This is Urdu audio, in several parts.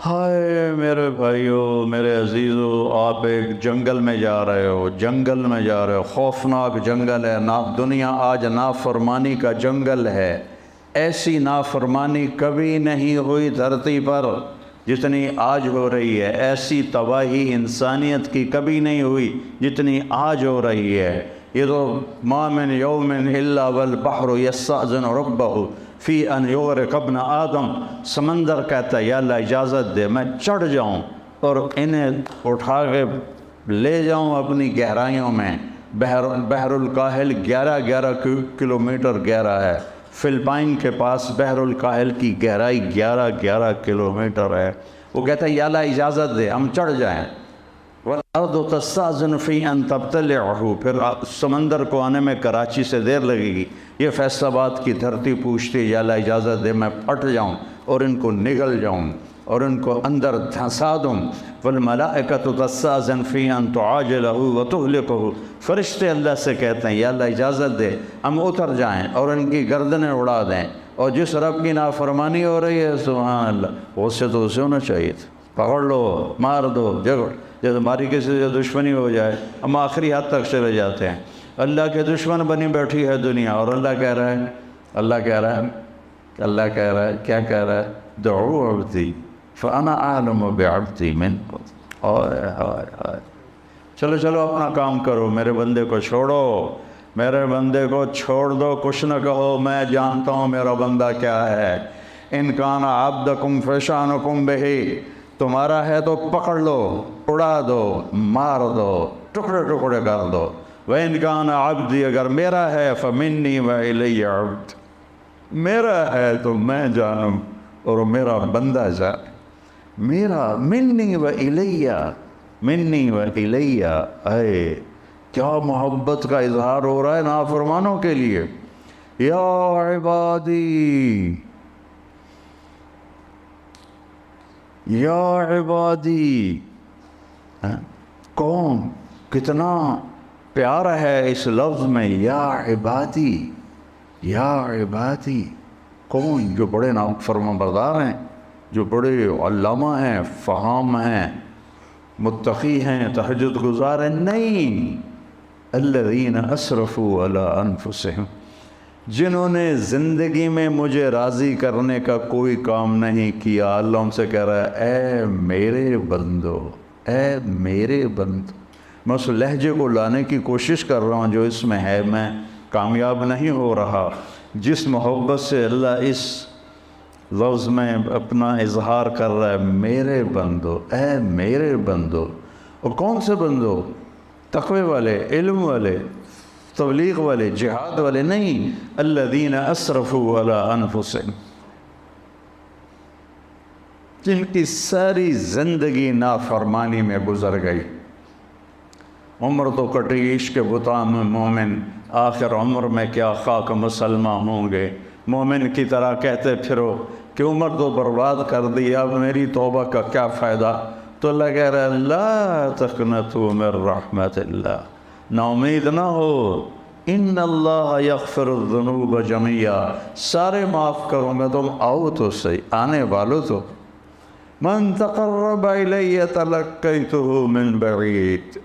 ہائے میرے بھائیو، میرے عزیزو، آپ ایک جنگل میں جا رہے ہو، جنگل میں جا رہے ہو، خوفناک جنگل ہے۔ دنیا آج نافرمانی کا جنگل ہے۔ ایسی نافرمانی کبھی نہیں ہوئی دھرتی پر جتنی آج ہو رہی ہے۔ ایسی تباہی انسانیت کی کبھی نہیں ہوئی جتنی آج ہو رہی ہے۔ یہ تو ما من یوم الا والبحر یستأذن ربہ فی ان یغرق ابن آدم، سمندر کہتا ہے یا اللہ اجازت دے میں چڑھ جاؤں اور انہیں اٹھا کے لے جاؤں اپنی گہرائیوں میں۔ بحر الکاہل 11 کلومیٹر گہرا ہے۔ فلپائن کے پاس بحر الکاہل کی گہرائی 11 کلومیٹر ہے۔ وہ کہتا ہے یا اللہ اجازت دے ہم چڑھ جائیں۔ وَالْأَرْضُ تَسْتَأْذِنُ فِي أَن تَبْتَلِعَهُ، پھر سمندر کو آنے میں کراچی سے دیر لگے گی۔ یہ فیصل آباد کی دھرتی پوچھتی یا اللہ اجازت دے میں پھٹ جاؤں اور ان کو نگل جاؤں اور ان کو اندر دھنسا دوں۔ وَالْمَلَائِكَةُ تَسْتَأْذِنُ فِي أَن تُعَاجِلَهُ وَتُهْلِكَهُ، فرشتے اللہ سے کہتے ہیں یا اللہ اجازت دے ہم اتر جائیں اور ان کی گردنیں اڑا دیں۔ اور جس رب کی نافرمانی ہو رہی ہے سبحان اللہ، اس سے تو اسے ہونا چاہیے تھا، پکڑ لو مار دو جگڑ، جیسے ہماری کسی سے دشمنی ہو جائے ہم آخری حد تک چلے جاتے ہیں۔ اللہ کے دشمن بنی بیٹھی ہے دنیا، اور اللہ کہہ رہا ہے کیا کہہ رہا ہے؟ دعو عبدی فانا اعلم بعبدی منکم۔ چلو اپنا کام کرو، میرے بندے کو چھوڑو، میرے بندے کو چھوڑ دو، کچھ نہ کہو، میں جانتا ہوں میرا بندہ کیا ہے۔ ان کان عبدکم فشانکم بہی، تمہارا ہے تو پکڑ لو، اڑا دو، مار دو، ٹکڑے ٹکڑے کر دو۔ وَإِنْ كَانَ عَبْدِي، اگر میرا ہے فَمِنِّي وَإِلَيَّ عَبْدِ، میرا ہے تو میں جانوں اور میرا بندہ جانے۔ میرا منی و الیہ، اے کیا محبت کا اظہار ہو رہا ہے نافرمانوں کے لیے۔ یا عبادی، یا عبادی، کون کتنا پیار ہے اس لفظ میں، یا عبادی، یا عبادی۔ کون؟ جو بڑے فرمان بردار ہیں، جو بڑے علامہ ہیں، فہام ہیں، متقی ہیں، تہجد گزار ہیں؟ نہیں، الذین اسرفوا علی انفسہم، جنہوں نے زندگی میں مجھے راضی کرنے کا کوئی کام نہیں کیا۔ اللہ ان سے کہہ رہا ہے اے میرے بندو، اے میرے بندو، میں اس لہجے کو لانے کی کوشش کر رہا ہوں جو اس میں ہے، میں کامیاب نہیں ہو رہا۔ جس محبت سے اللہ اس لفظ میں اپنا اظہار کر رہا ہے، میرے بندو، اے میرے بندو۔ اور کون سے بندو؟ تقوی والے، علم والے، تبلیغ والے، جہاد والے نہیں، الذین اسرفوا علی انفسہم، جن کی ساری زندگی نافرمانی میں گزر گئی۔ عمر تو کٹی عشق بتاں میں مومن، آخر عمر میں کیا خاک مسلمہ ہوں گے۔ مومن کی طرح کہتے پھرو کہ عمر تو برباد کر دی، اب میری توبہ کا کیا فائدہ؟ تو اللہ کہہ رہا ہے لا تقنطوا من رحمت اللہ، نا امید نہ ہو، ان اللہ یغفر الذنوب جميعا، سارے معاف کروں گا، تم آؤ تو صحیح، آنے والو تو۔ من تقرب الی تلقیتہ من بعید،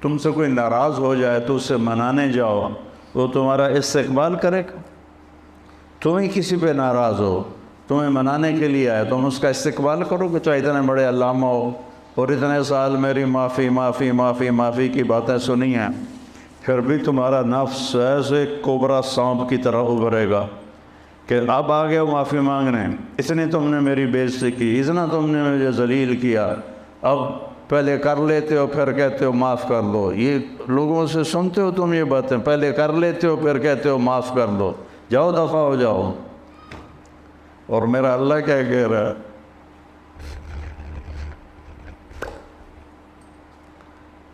تم سے کوئی ناراض ہو جائے تو اسے منانے جاؤ، وہ تمہارا استقبال کرے گا۔ تمہیں کسی پہ ناراض ہو، تمہیں منانے کے لیے آئے، تم اس کا استقبال کرو گے؟ چاہے اتنے بڑے علامہ ہو اور اتنے سال میری معافی معافی معافی معافی کی باتیں سنی ہیں، پھر بھی تمہارا نفس ایسے کوبرا سانپ کی طرح ابھرے گا کہ اب آ گئے معافی مانگنے، اتنی تم نے میری بے عزتی کی، اتنا تم نے مجھے ذلیل کیا، اب پہلے کر لیتے ہو پھر کہتے ہو معاف کر دو۔ یہ لوگوں سے سنتے ہو تم یہ باتیں، پہلے کر لیتے ہو پھر کہتے ہو معاف کر دو، جاؤ دفع ہو جاؤ۔ اور میرا اللہ کیا کہہ رہا ہے؟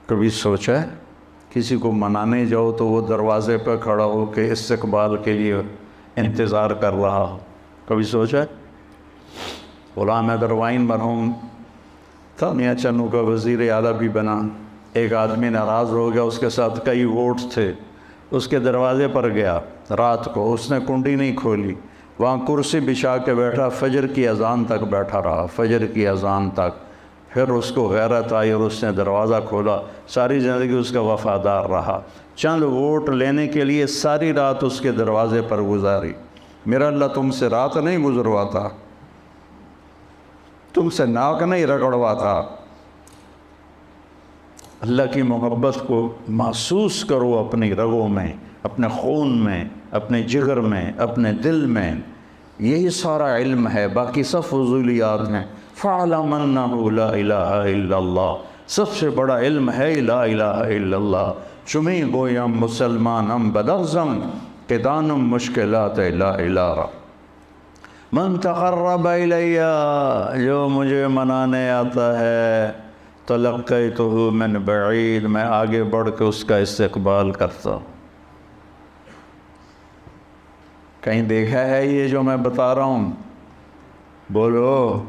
کبھی سوچا ہے کسی کو منانے جاؤ تو وہ دروازے پہ کھڑا ہو کے استقبال کے لیے انتظار کر رہا ہو؟ کبھی سوچا ہے؟ غلام حیدر وائن مرحوم تھا، میاں چنو کا وزیر اعلیٰ بھی بنا، ایک آدمی ناراض ہو گیا، اس کے ساتھ کئی ووٹس تھے، اس کے دروازے پر گیا رات کو، اس نے کنڈی نہیں کھولی، وہاں کرسی بچھا کے بیٹھا، فجر کی اذان تک بیٹھا رہا، فجر کی اذان تک۔ پھر اس کو غیرت آئی اور اس نے دروازہ کھولا، ساری زندگی اس کا وفادار رہا، چند ووٹ لینے کے لیے ساری رات اس کے دروازے پر گزاری۔ میرا اللہ تم سے رات نہیں گزرواتا، تم سے ناک نہیں رگڑواتا۔ اللہ کی محبت کو محسوس کرو اپنی رگوں میں، اپنے خون میں، اپنے جگر میں، اپنے دل میں۔ یہی سارا علم ہے، باقی سب فضولیات ہیں۔ فَعْلَمْ أَنَّهُ لَا إِلَهَ إِلَّا اللَّهُ، سب سے بڑا علم ہے لا الہ الا اللہ۔ چمی گویم مسلمانم بدغزم، قدانم مشکلات لا الہ۔ من تقرب الیہ، جو مجھے منانے آتا ہے، تلقیتہ من بعید، میں آگے بڑھ کے اس کا استقبال کرتا ہوں۔ کہیں دیکھا ہے یہ جو میں بتا رہا ہوں؟ بولو۔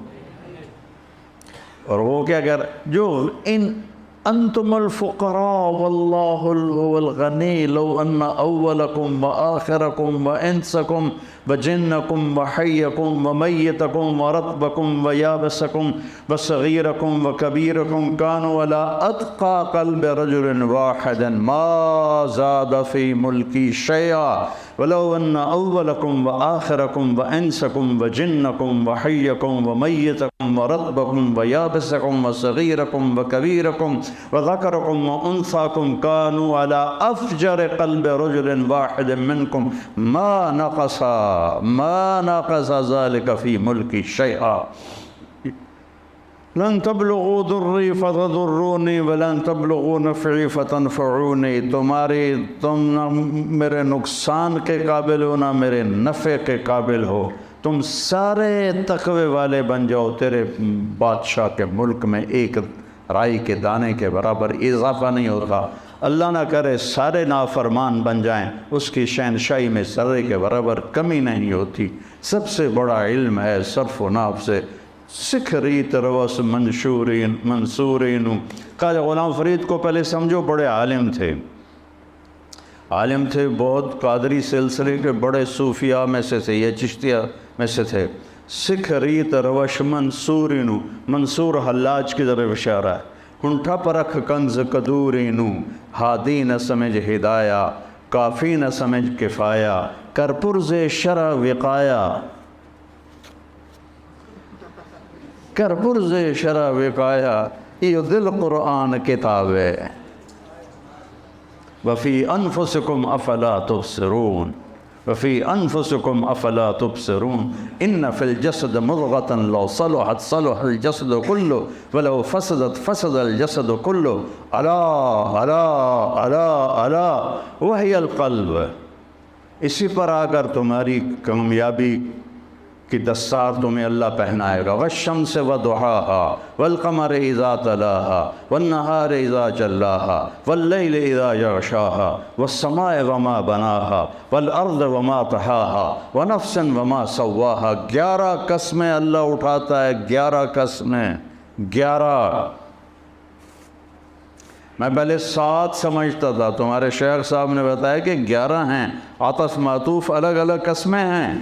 اور وہ کیا کر، جو انتم الفقراء واللہ هو الغنی، لو ان اولکم وآخرکم وانسکم وجنکم وحیکم ومیتکم ورطبکم ویابسکم وصغیرکم وکبیرکم کانوا علی اتقى قلب رجل واحد ما زاد فی ملکی شیئا ولو ان اولکم وآخرکم وانسکم وجنکم وحیکم ومیتکم ورطبکم ویابسکم وصغیرکم وکبیرکم وذکرکم وانثاکم کانوا علی افجر قلب رجل واحد منکم ما نقص ذلك في ملکی شیئا لن تبلغوا ضری فتضرونی ولن تبلغوا نفعی فتنفعونی، تم نہ میرے نقصان کے قابل ہو نہ میرے نفع کے قابل ہو، تم سارے تقوی والے بن جاؤ، تیرے بادشاہ کے ملک میں ایک رائی کے دانے کے برابر اضافہ نہیں ہوتا۔ اللہ نہ کرے سارے نافرمان بن جائیں، اس کی شہنشاہی میں ذرے کے برابر کمی نہیں ہوتی۔ سب سے بڑا علم ہے صرف و ناف سے، سکھری تروس منصورین۔ خواجہ غلام فرید کو پہلے سمجھو بڑے عالم تھے، عالم تھے بہت، قادری سلسلے کے بڑے صوفیاء میں سے تھے، یہ چشتیہ میں سے تھے۔ سکھری تروش منصورین، منصور حلاج کی طرف اشارہ ہے۔ ہنٹھا پرکھ کنز قدورینو، ہادی نہ سمجھ ہدایہ، کافی نہ سمجھ کفایہ، کرپرز شرع وقایا، کرپرز شرع وقایا، یہ دل قرآن کتاب ہے۔ وفی انفسکم افلا تبصرون، وفی انفسکم افلا تبصرون، ان فی الجسد مضغة لو صلحت صلح الجسد کلہ ولو فسدت فسد الجسد کلہ، الا الا الا الا وہی القلب۔ اسی پر آ کر تمہاری کامیابی کی دستار تمہیں اللہ پہنائے گا۔ والشمس وضحاها والقمر اذا تلاها والنہار اذا جلاها واللیل اذا یغشاها والسماء وما بناها والارض وما طحاها ونفس وما سواها۔ 11 قسمیں اللہ اٹھاتا ہے، 11 قسمیں، 11۔ میں پہلے 7 سمجھتا تھا، تمہارے شیخ صاحب نے بتایا کہ 11 ہیں، عطف معطوف الگ الگ قسمیں ہیں۔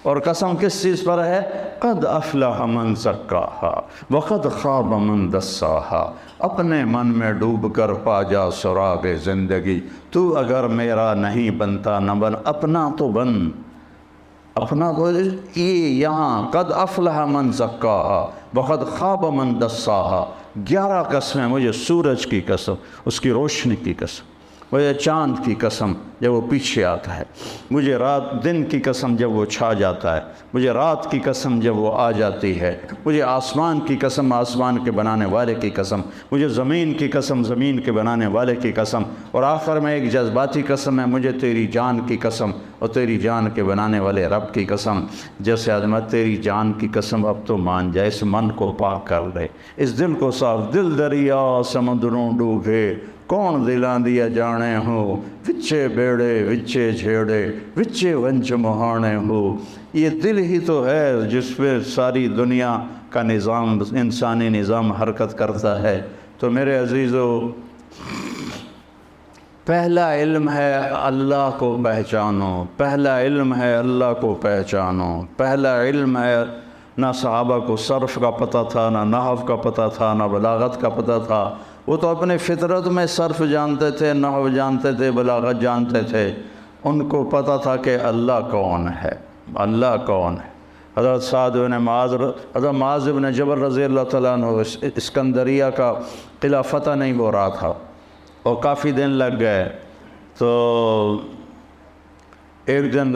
اور قسم کس چیز پر ہے؟ قد افلح من زکاها وقد خاب من دساها۔ اپنے من میں ڈوب کر پا جا سراغ زندگی، تو اگر میرا نہیں بنتا نہ بن، اپنا تو بن، اپنا تو یہ یہاں قد افلح من زکاها وقد خاب من دساها۔ 11 قسمیں، مجھے سورج کی قسم، اس کی روشنی کی قسم، مجھے چاند کی قسم جب وہ پیچھے آتا ہے، مجھے رات دن کی قسم جب وہ چھا جاتا ہے، مجھے رات کی قسم جب وہ آ جاتی ہے، مجھے آسمان کی قسم، آسمان کے بنانے والے کی قسم، مجھے زمین کی قسم، زمین کے بنانے والے کی قسم، اور آخر میں ایک جذباتی قسم ہے، مجھے تیری جان کی قسم اور تیری جان کے بنانے والے رب کی قسم۔ جیسے عظمت تیری جان کی قسم، اب تو مان جائے، اس من کو پاک کر دے، اس دل کو صاف، دل دریا سمندروں ڈوبے، کون دلاں دیا جانے ہو، وچے بیڑے وچے جھیڑے وچے ونچ مہانے ہو۔ یہ دل ہی تو ہے جس پہ ساری دنیا کا نظام، انسانی نظام حرکت کرتا ہے۔ تو میرے عزیزو، پہلا علم ہے اللہ کو پہچانو، پہلا علم ہے اللہ کو پہچانو، پہلا علم ہے۔ نہ صحابہ کو صرف کا پتہ تھا، نہ نحو کا پتہ تھا، نہ بلاغت کا پتہ تھا۔ وہ تو اپنے فطرت میں صرف جانتے تھے، نحو جانتے تھے، بلاغت جانتے تھے۔ ان کو پتہ تھا کہ اللہ کون ہے، اللہ کون ہے۔ حضرت سعد بن معاذ، حضرت معاذ بن جبل رضی اللہ تعالیٰ عنہ اسکندریہ کا قلعہ فتح نہیں ہو رہا تھا اور کافی دن لگ گئے، تو ایک دن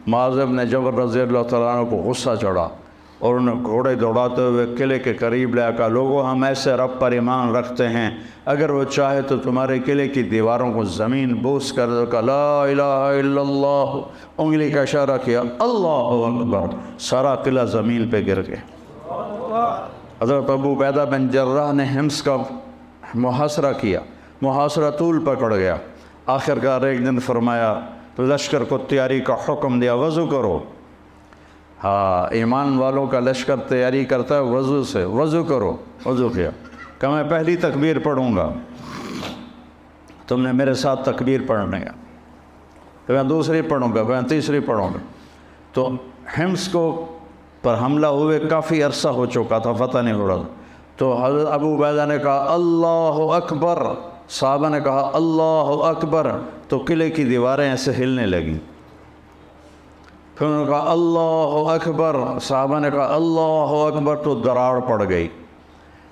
معاذ بن جبل رضی اللہ تعالیٰ عنہ کو غصہ چڑھا اور انہیں گھوڑے دوڑاتے ہوئے قلعے کے قریب لے کہا، لوگوں ہم ایسے رب پر ایمان رکھتے ہیں، اگر وہ چاہے تو تمہارے قلعے کی دیواروں کو زمین بوس کر دو۔ کہا لا الہ الا اللہ، انگلی کا اشارہ کیا، اللہ اکبر، سارا قلعہ زمین پہ گر گیا۔ حضرت ابو عبیدہ بن جراح نے حمص کا محاصرہ کیا، محاصرہ طول پکڑ گیا۔ آخرکار ایک دن فرمایا، لشکر کو تیاری کا حکم دیا، وضو کرو۔ ہاں، ایمان والوں کا لشکر تیاری کرتا ہے وضو سے، وضو کرو۔ وضو کیا، کہ میں پہلی تکبیر پڑھوں گا، تم نے میرے ساتھ تکبیر پڑھنے گا، کہ میں دوسری پڑھوں گا، میں تیسری پڑھوں گا۔ تو حمص کو پر حملہ ہوئے کافی عرصہ ہو چکا تھا، فتح نہیں ہو رہا تھا۔ تو حضرت ابو عبیدہ نے کہا اللہ اکبر، صحابہ نے کہا اللہ اکبر، تو قلعے کی دیواریں ایسے ہلنے لگیں۔ پھر انہوں نے کہا اللہ اکبر، صحابہ نے کہا اللہ اکبر، تو دراڑ پڑ گئی۔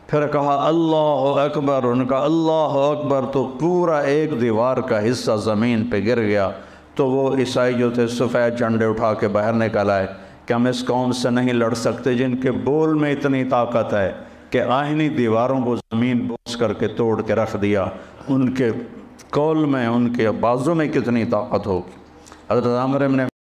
پھر کہا اللہ اکبر، انہوں نے کہا اللہ اکبر، تو پورا ایک دیوار کا حصہ زمین پہ گر گیا۔ تو وہ عیسائی جو تھے سفید جھنڈے اٹھا کے باہر نکل آئے کہ ہم اس قوم سے نہیں لڑ سکتے جن کے بول میں اتنی طاقت ہے کہ آہنی دیواروں کو زمین بوس کر کے توڑ کے رکھ دیا، ان کے قول میں، ان کے بازو میں کتنی طاقت ہوگی۔ حضرت عامر بن